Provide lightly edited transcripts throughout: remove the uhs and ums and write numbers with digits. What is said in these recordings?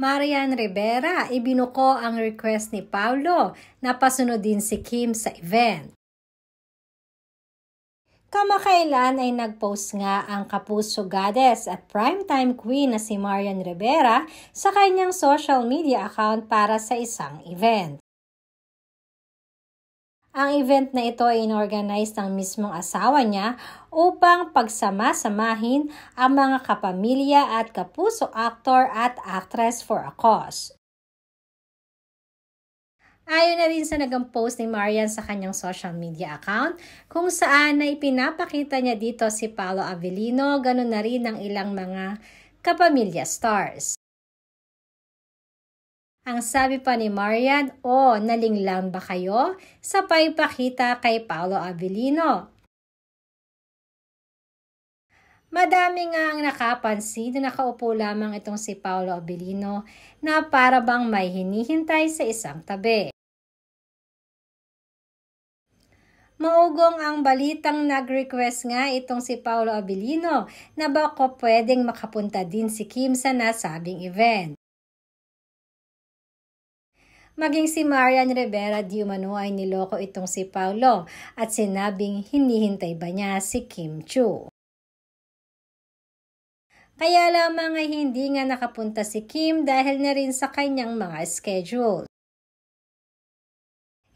Marian Rivera, ibinuko ang request ni Paulo na pasunodin si Kim sa event. Kamakailan ay nag-post nga ang kapuso goddess at primetime queen na si Marian Rivera sa kanyang social media account para sa isang event. Ang event na ito ay inorganize ng mismong asawa niya upang pagsama-samahin ang mga kapamilya at kapuso actor at actress for a cause. Ayon na rin sa nag-post ni Marian sa kanyang social media account kung saan na ipinapakita niya dito si Paolo Avellino, ganun na rin ang ilang mga kapamilya stars. Ang sabi pa ni Marian, nalinglang ba kayo sa paipakita kay Paolo Avellino? Madami nga ang nakapansin na nakaupo lamang itong si Paolo Avellino na para bang may hinihintay sa isang tabi. Maugong ang balitang nag-request nga itong si Paolo Avellino na baka pwedeng makapunta din si Kim sa nasabing event. Maging si Marian Rivera di umano ay niloko itong si Paulo at sinabing hinihintay ba niya si Kim Chiu. Kaya lamang ay hindi nga nakapunta si Kim dahil na rin sa kanyang mga schedule.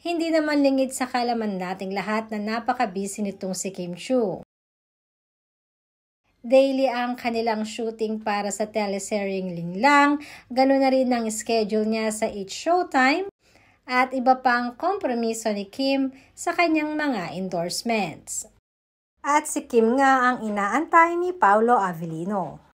Hindi naman lingid sa kalaman nating lahat na napaka-busy nitong si Kim Chiu. Daily ang kanilang shooting para sa teleseryeng Linlang, ganoon na rin ang schedule niya sa It's Showtime, at iba pang kompromiso ni Kim sa kanyang mga endorsements. At si Kim nga ang inaantay ni Paolo Avellino.